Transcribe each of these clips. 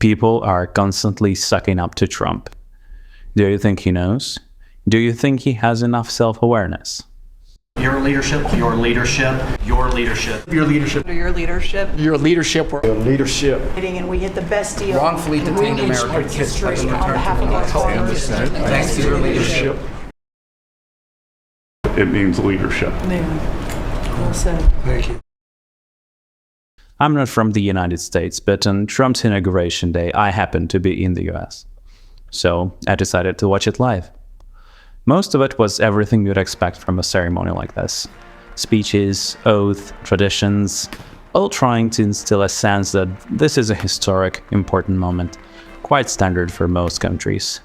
People are constantly sucking up to Trump. Do you think he knows? Do you think he has enough self-awareness? Your leadership, your leadership, your leadership, your leadership, your leadership, your leadership, your leadership. And we hit the best deal. Wrongfully detained American kids by the on behalf of our farmers. Thanks to your leadership. It means leadership. Yeah. Well said. Thank you. I'm not from the United States, but on Trump's inauguration day, I happened to be in the US. So I decided to watch it live. Most of it was everything you'd expect from a ceremony like this. Speeches, oaths, traditions, all trying to instill a sense that this is a historic, important moment, quite standard for most countries.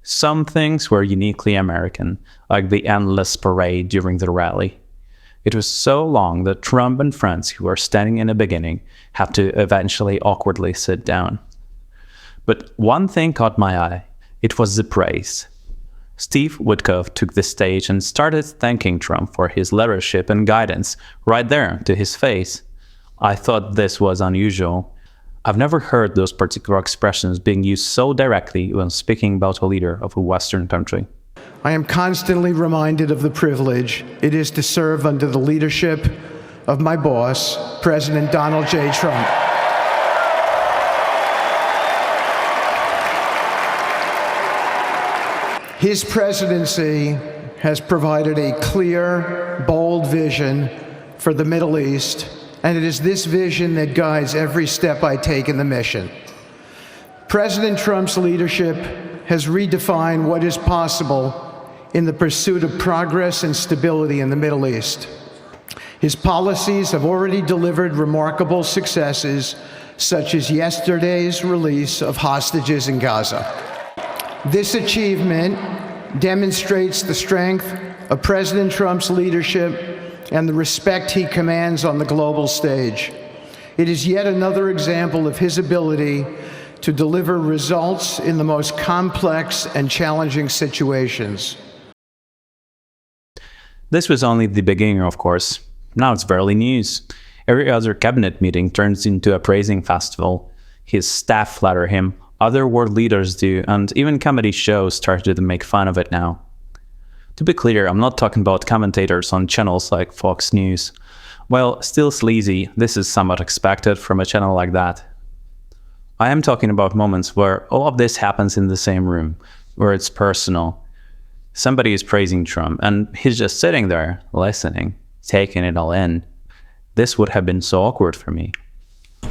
Some things were uniquely American, like the endless parade during the rally. It was so long that Trump and friends who were standing in the beginning had to eventually awkwardly sit down. But one thing caught my eye. It was the praise. Steve Witkoff took the stage and started thanking Trump for his leadership and guidance right there to his face. I thought this was unusual. I've never heard those particular expressions being used so directly when speaking about a leader of a Western country. I am constantly reminded of the privilege it is to serve under the leadership of my boss, President Donald J. Trump. His presidency has provided a clear, bold vision for the Middle East, and it is this vision that guides every step I take in the mission. President Trump's leadership has redefined what is possible in the pursuit of progress and stability in the Middle East. His policies have already delivered remarkable successes, such as yesterday's release of hostages in Gaza. This achievement demonstrates the strength of President Trump's leadership and the respect he commands on the global stage. It is yet another example of his ability to deliver results in the most complex and challenging situations. This was only the beginning, of course. Now it's barely news. Every other cabinet meeting turns into a praising festival. His staff flatter him, other world leaders do, and even comedy shows started to make fun of it now. To be clear, I'm not talking about commentators on channels like Fox News. While still sleazy, this is somewhat expected from a channel like that. I am talking about moments where all of this happens in the same room, where it's personal. Somebody is praising Trump, and he's just sitting there, listening, taking it all in. This would have been so awkward for me.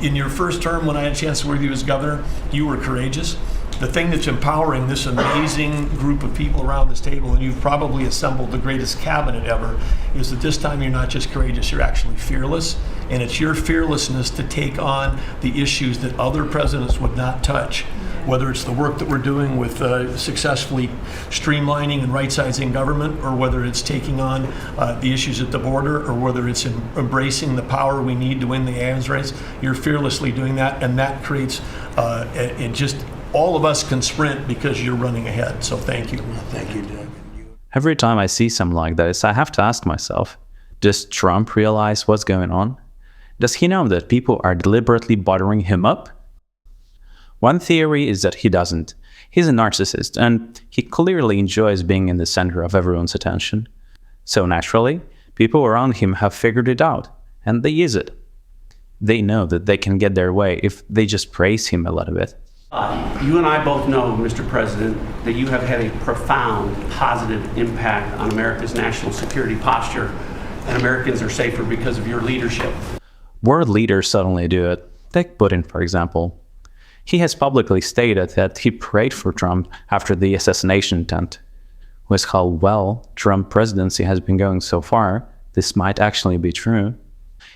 In your first term, when I had a chance to work with you as governor, you were courageous. The thing that's empowering this amazing group of people around this table, and you've probably assembled the greatest cabinet ever, is that this time you're not just courageous, you're actually fearless. And it's your fearlessness to take on the issues that other presidents would not touch. Whether it's the work that we're doing with successfully streamlining and right-sizing government, or whether it's taking on the issues at the border, or whether it's embracing the power we need to win the arms race, you're fearlessly doing that, and that creates just all of us can sprint because you're running ahead. So thank you. Thank you, Doug. Every time I see something like this, I have to ask myself, does Trump realize what's going on? Does he know that people are deliberately buttering him up? One theory is that he doesn't. He's a narcissist, and he clearly enjoys being in the center of everyone's attention. So naturally, people around him have figured it out, and they use it. They know that they can get their way if they just praise him a little bit. You and I both know, Mr. President, that you have had a profound positive impact on America's national security posture, and Americans are safer because of your leadership. World leaders suddenly do it. Take Putin, for example. He has publicly stated that he prayed for Trump after the assassination attempt. With how well Trump's presidency has been going so far, this might actually be true.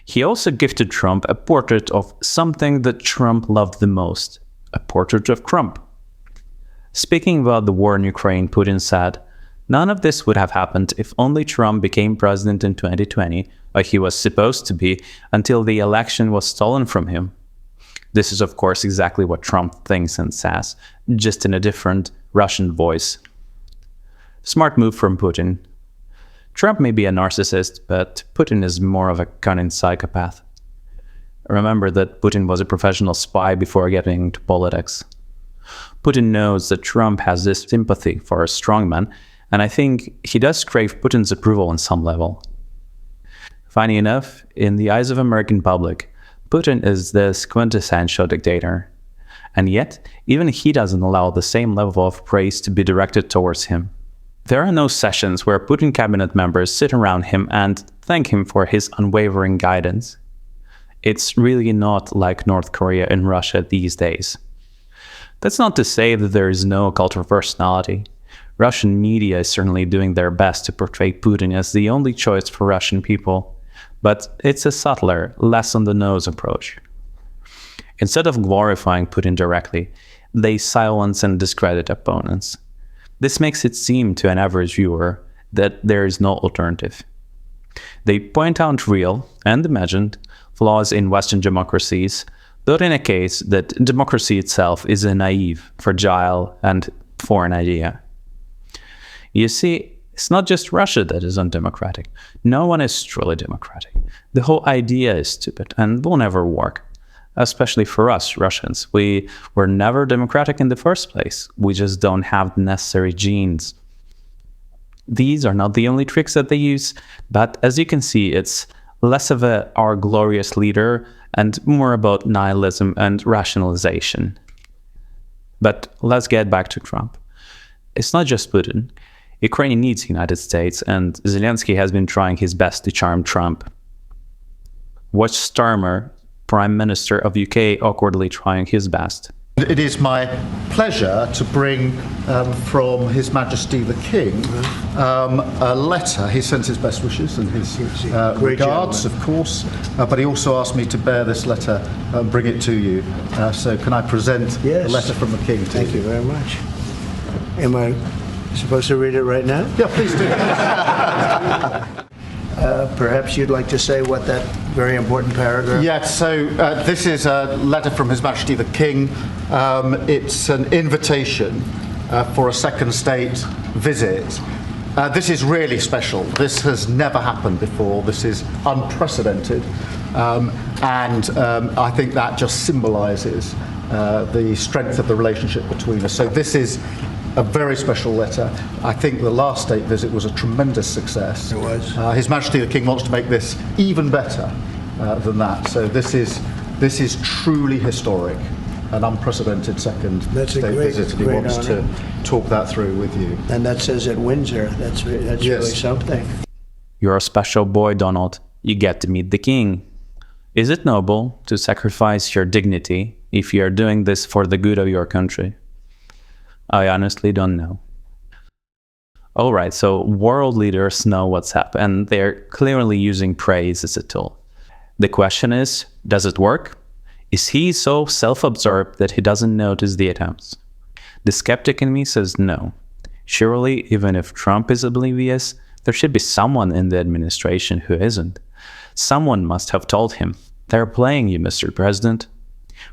He also gifted Trump a portrait of something that Trump loved the most, a portrait of Trump. Speaking about the war in Ukraine, Putin said, "None of this would have happened if only Trump became president in 2020, like he was supposed to be, until the election was stolen from him." This is, of course, exactly what Trump thinks and says, just in a different Russian voice. Smart move from Putin. Trump may be a narcissist, but Putin is more of a cunning psychopath. Remember that Putin was a professional spy before getting into politics. Putin knows that Trump has this sympathy for a strongman, and I think he does crave Putin's approval on some level. Funny enough, in the eyes of American public, Putin is this quintessential dictator. And yet, even he doesn't allow the same level of praise to be directed towards him. There are no sessions where Putin cabinet members sit around him and thank him for his unwavering guidance. It's really not like North Korea and Russia these days. That's not to say that there is no cult of personality. Russian media is certainly doing their best to portray Putin as the only choice for Russian people, but it's a subtler, less on-the-nose approach. Instead of glorifying Putin directly, they silence and discredit opponents. This makes it seem to an average viewer that there is no alternative. They point out real and imagined flaws in Western democracies, though in a case that democracy itself is a naive, fragile, and foreign idea. You see, it's not just Russia that is undemocratic. No one is truly democratic. The whole idea is stupid and will never work. Especially for us, Russians. We were never democratic in the first place. We just don't have the necessary genes. These are not the only tricks that they use, but as you can see, it's less of our glorious leader and more about nihilism and rationalization. But let's get back to Trump. It's not just Putin. Ukraine needs the United States, and Zelensky has been trying his best to charm Trump. Watch Starmer, Prime Minister of UK, awkwardly trying his best. It is my pleasure to bring from His Majesty the King a letter. He sends his best wishes and his regards, of course, but he also asked me to bear this letter and bring it to you. So can I present the letter from the King to Thank you very much. Am I supposed to read it right now? Yeah, please do. Perhaps you'd like to say what that very important paragraph... Yes, so this is a letter from His Majesty the King. It's an invitation for a second state visit. This is really special. This has never happened before. This is unprecedented. And I think that just symbolises the strength of the relationship between us. So this is a very special letter. I think the last state visit was a tremendous success. It was. His Majesty the King wants to make this even better than that. So this is truly historic, an unprecedented second state visit, and he wants to talk that through with you. And that says at Windsor. That's really something. You're a special boy, Donald. You get to meet the king. Is it noble to sacrifice your dignity if you are doing this for the good of your country? I honestly don't know. Alright, so world leaders know what's up, and they're clearly using praise as a tool. The question is, does it work? Is he so self-absorbed that he doesn't notice the attempts? The skeptic in me says no. Surely, even if Trump is oblivious, there should be someone in the administration who isn't. Someone must have told him, "They're playing you, Mr. President."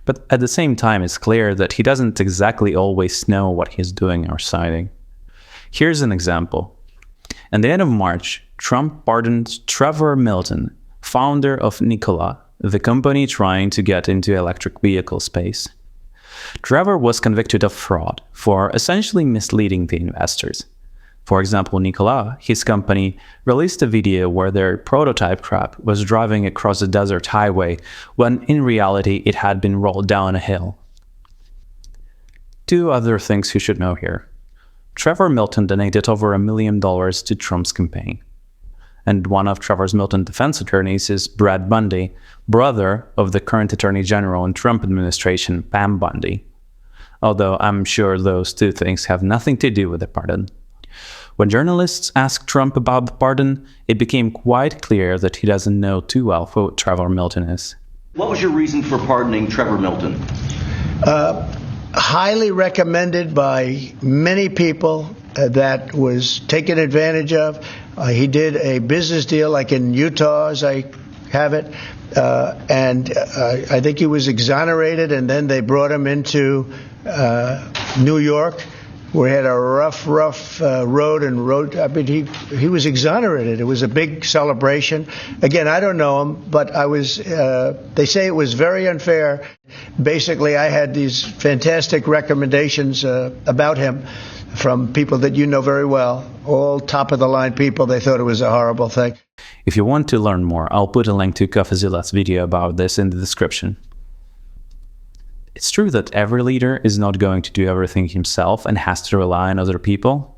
But at the same time, it's clear that he doesn't exactly always know what he's doing or citing. Here's an example. At the end of March, Trump pardoned Trevor Milton, founder of Nikola, the company trying to get into electric vehicle space. Trevor was convicted of fraud for essentially misleading the investors. For example, Nikola, his company, released a video where their prototype craft was driving across a desert highway when in reality it had been rolled down a hill. Two other things you should know here. Trevor Milton donated over $1 million to Trump's campaign. And one of Trevor Milton's defense attorneys is Brad Bundy, brother of the current Attorney General in Trump administration, Pam Bundy. Although I'm sure those two things have nothing to do with the pardon. When journalists asked Trump about the pardon, it became quite clear that he doesn't know too well who Trevor Milton is. What was your reason for pardoning Trevor Milton? Highly recommended by many people, that was taken advantage of. He did a business deal like in Utah, as I have it, and I think he was exonerated, and then they brought him into New York, we had a rough road, I mean, he was exonerated. It was a big celebration. Again, I don't know him, but they say it was very unfair. Basically, I had these fantastic recommendations about him from people that you know very well, all top-of-the-line people. They thought it was a horrible thing. If you want to learn more, I'll put a link to CoffeeZilla's video about this in the description. It's true that every leader is not going to do everything himself and has to rely on other people.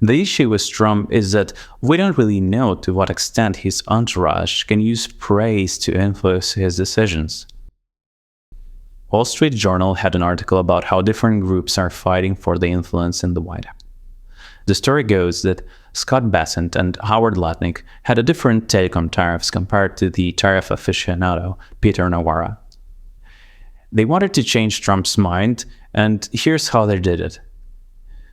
The issue with Trump is that we don't really know to what extent his entourage can use praise to influence his decisions. Wall Street Journal had an article about how different groups are fighting for the influence in the White House. The story goes that Scott Bessent and Howard Lutnick had a different take on tariffs compared to the tariff aficionado Peter Navarro. They wanted to change Trump's mind, and here's how they did it.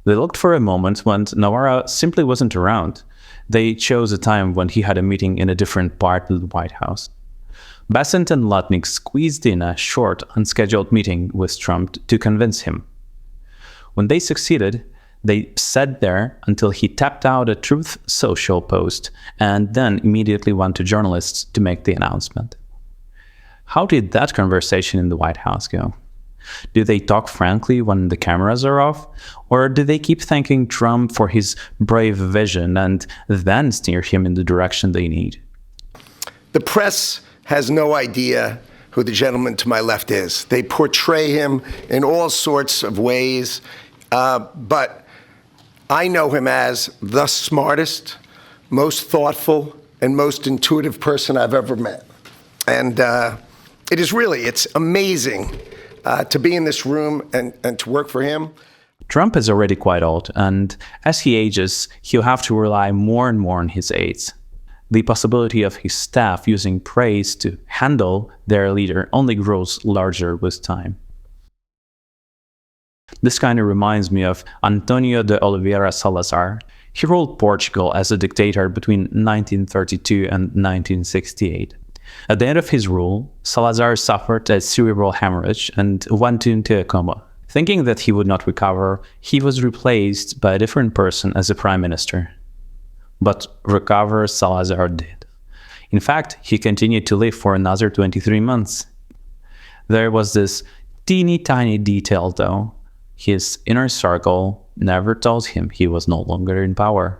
They looked for a moment when Navarro simply wasn't around. They chose a time when he had a meeting in a different part of the White House. Bessent and Lutnick squeezed in a short, unscheduled meeting with Trump to convince him. When they succeeded, they sat there until he tapped out a Truth Social post and then immediately went to journalists to make the announcement. How did that conversation in the White House go? Do they talk frankly when the cameras are off? Or do they keep thanking Trump for his brave vision and then steer him in the direction they need? The press has no idea who the gentleman to my left is. They portray him in all sorts of ways, but I know him as the smartest, most thoughtful, and most intuitive person I've ever met. And it's amazing to be in this room and to work for him. Trump is already quite old, and as he ages, he'll have to rely more and more on his aides. The possibility of his staff using praise to handle their leader only grows larger with time. This kind of reminds me of Antonio de Oliveira Salazar. He ruled Portugal as a dictator between 1932 and 1968. At the end of his rule, Salazar suffered a cerebral hemorrhage and went into a coma. Thinking that he would not recover, he was replaced by a different person as a prime minister. But recover Salazar did. In fact, he continued to live for another 23 months. There was this teeny tiny detail though. His inner circle never told him he was no longer in power.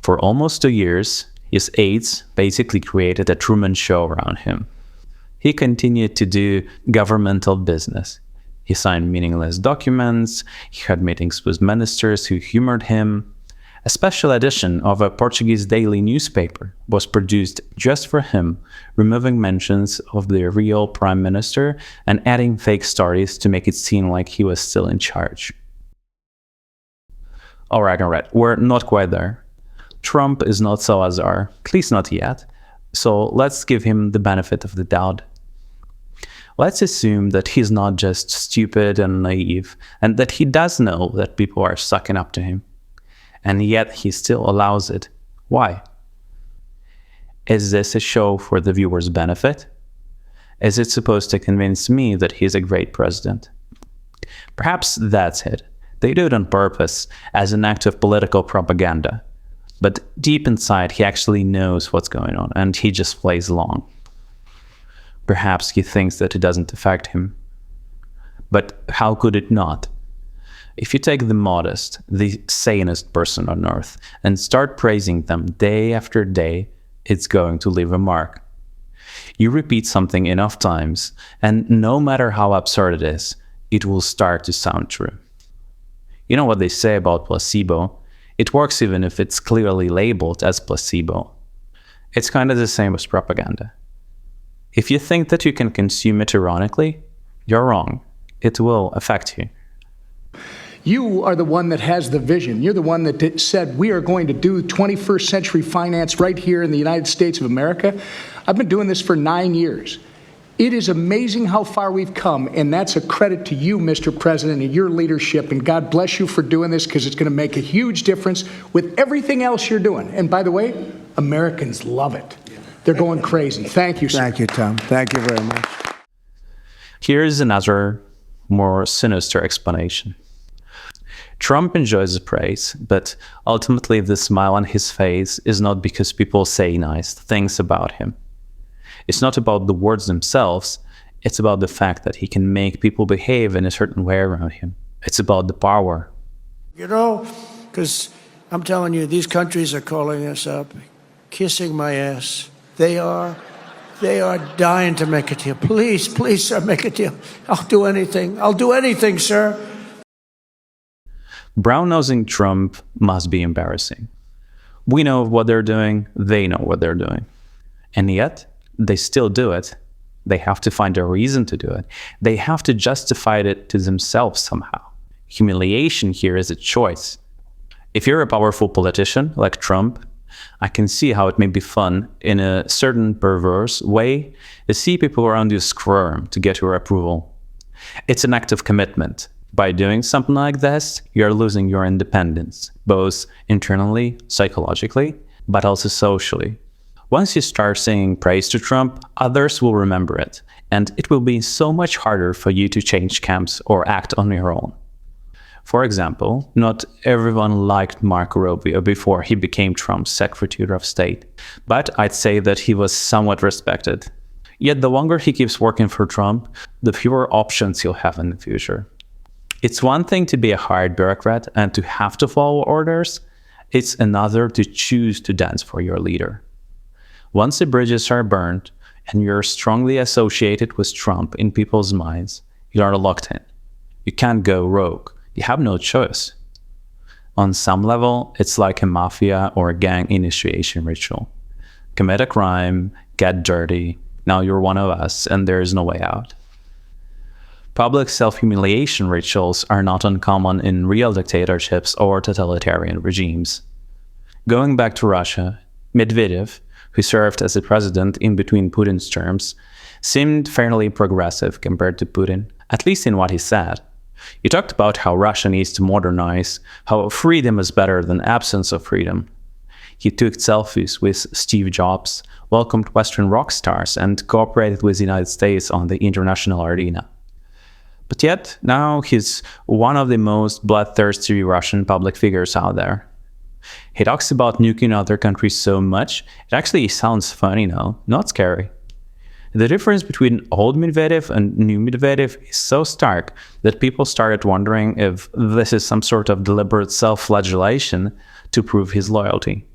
For almost 2 years, his aides basically created a Truman Show around him. He continued to do governmental business. He signed meaningless documents, he had meetings with ministers who humored him. A special edition of a Portuguese daily newspaper was produced just for him, removing mentions of the real prime minister and adding fake stories to make it seem like he was still in charge. Alright, we're not quite there. Trump is not Salazar, at least not yet, so let's give him the benefit of the doubt. Let's assume that he's not just stupid and naive, and that he does know that people are sucking up to him. And yet he still allows it. Why? Is this a show for the viewer's benefit? Is it supposed to convince me that he's a great president? Perhaps that's it. They do it on purpose, as an act of political propaganda. But deep inside, he actually knows what's going on, and he just plays along. Perhaps he thinks that it doesn't affect him. But how could it not? If you take the modest, the sanest person on earth and start praising them day after day, it's going to leave a mark. You repeat something enough times, and no matter how absurd it is, it will start to sound true. You know what they say about placebo? It works even if it's clearly labeled as placebo. It's kind of the same as propaganda. If you think that you can consume it ironically, you're wrong. It will affect you. You are the one that has the vision. You're the one that said we are going to do 21st century finance right here in the United States of America. I've been doing this for 9 years. It is amazing how far we've come, and that's a credit to you, Mr. President, and your leadership, and God bless you for doing this because it's going to make a huge difference with everything else you're doing. And by the way, Americans love it. They're going crazy. Thank you, sir. Thank you, Tom. Thank you very much. Here is another, more sinister explanation. Trump enjoys the praise, but ultimately the smile on his face is not because people say nice things about him. It's not about the words themselves, it's about the fact that he can make people behave in a certain way around him. It's about the power. You know, because I'm telling you, these countries are calling us up, kissing my ass. They are dying to make a deal. Please, please, sir, make a deal. I'll do anything. I'll do anything, sir. Brown-nosing Trump must be embarrassing. We know what they're doing, they know what they're doing. And yet, they still do it. They have to find a reason to do it. They have to justify it to themselves somehow. Humiliation here is a choice. If you're a powerful politician like Trump, I can see how it may be fun in a certain perverse way to see people around you squirm to get your approval. It's an act of commitment. By doing something like this, you're losing your independence, both internally, psychologically, but also socially. Once you start singing praise to Trump, others will remember it, and it will be so much harder for you to change camps or act on your own. For example, not everyone liked Marco Rubio before he became Trump's Secretary of State, but I'd say that he was somewhat respected. Yet the longer he keeps working for Trump, the fewer options he'll have in the future. It's one thing to be a hired bureaucrat and to have to follow orders. It's another to choose to dance for your leader. Once the bridges are burned and you're strongly associated with Trump in people's minds, you are locked in. You can't go rogue. You have no choice. On some level, it's like a mafia or a gang initiation ritual. Commit a crime, get dirty, now you're one of us and there is no way out. Public self-humiliation rituals are not uncommon in real dictatorships or totalitarian regimes. Going back to Russia, Medvedev, who served as the president in between Putin's terms, seemed fairly progressive compared to Putin, at least in what he said. He talked about how Russia needs to modernize, how freedom is better than absence of freedom. He took selfies with Steve Jobs, welcomed Western rock stars, and cooperated with the United States on the international arena. But yet, now he's one of the most bloodthirsty Russian public figures out there. He talks about nuking other countries so much, it actually sounds funny now, not scary. The difference between old Medvedev and new Medvedev is so stark that people started wondering if this is some sort of deliberate self-flagellation to prove his loyalty.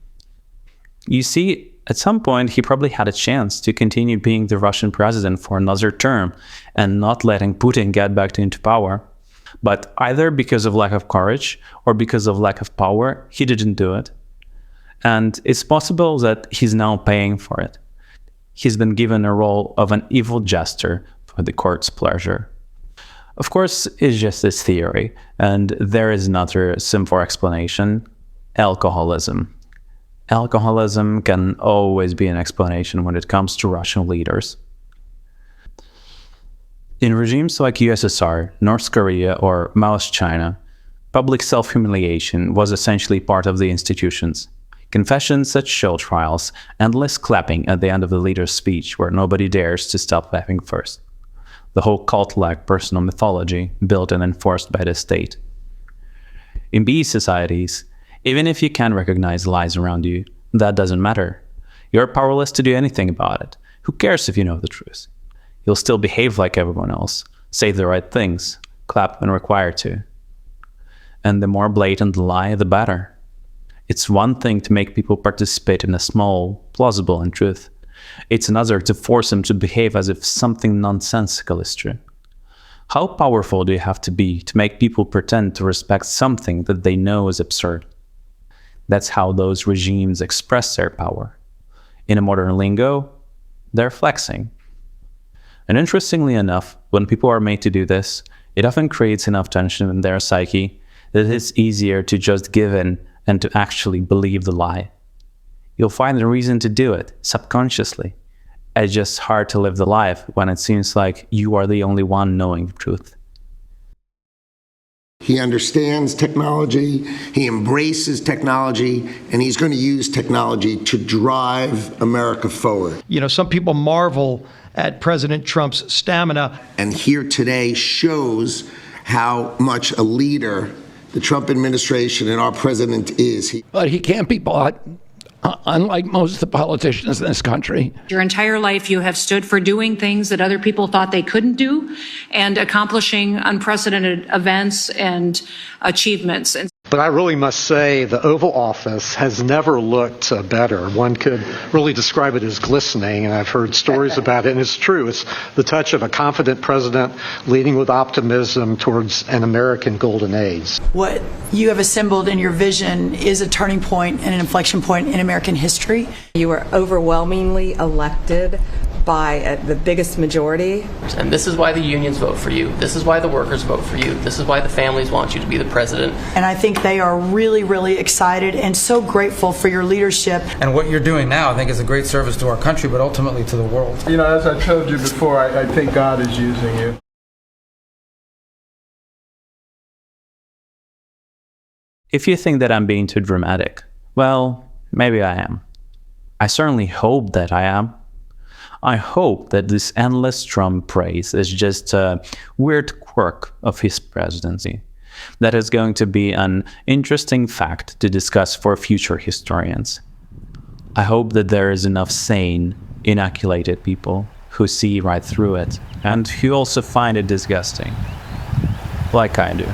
You see, at some point he probably had a chance to continue being the Russian president for another term and not letting Putin get back into power. But either because of lack of courage or because of lack of power, he didn't do it. And it's possible that he's now paying for it. He's been given a role of an evil jester for the court's pleasure. Of course, it's just this theory, and there is another simple explanation: alcoholism. Alcoholism can always be an explanation when it comes to Russian leaders. In regimes like USSR, North Korea, or Maoist China, public self-humiliation was essentially part of the institutions. Confessions at show trials, endless clapping at the end of the leader's speech where nobody dares to stop laughing first. The whole cult-like personal mythology built and enforced by the state. In these societies, even if you can recognize lies around you, that doesn't matter. You're powerless to do anything about it. Who cares if you know the truth? You'll still behave like everyone else, say the right things, clap when required to. And the more blatant the lie, the better. It's one thing to make people participate in a small, plausible untruth. It's another to force them to behave as if something nonsensical is true. How powerful do you have to be to make people pretend to respect something that they know is absurd? That's how those regimes express their power. In a modern lingo, they're flexing. And interestingly enough, when people are made to do this, it often creates enough tension in their psyche that it's easier to just give in and to actually believe the lie. You'll find a reason to do it, subconsciously. It's just hard to live the life when it seems like you are the only one knowing the truth. He understands technology, he embraces technology, and he's going to use technology to drive America forward. You know, some people marvel at President Trump's stamina. And here today shows how much a leader the Trump administration and our president is. But he can't be bought, unlike most of the politicians in this country. Your entire life you have stood for doing things that other people thought they couldn't do and accomplishing unprecedented events and achievements. But I really must say the Oval Office has never looked better. One could really describe it as glistening, and I've heard stories about it, and it's true. It's the touch of a confident president leading with optimism towards an American golden age. What you have assembled in your vision is a turning point and an inflection point in American history. You were overwhelmingly elected by the biggest majority. And this is why the unions vote for you. This is why the workers vote for you. This is why the families want you to be the president. And I think they are really, really excited and so grateful for your leadership. And what you're doing now, I think, is a great service to our country, but ultimately to the world. You know, as I told you before, I think God is using you. If you think that I'm being too dramatic, well, maybe I am. I certainly hope that I am. I hope that this endless Trump praise is just a weird quirk of his presidency that is going to be an interesting fact to discuss for future historians. I hope that there is enough sane, inoculated people who see right through it and who also find it disgusting, like I do.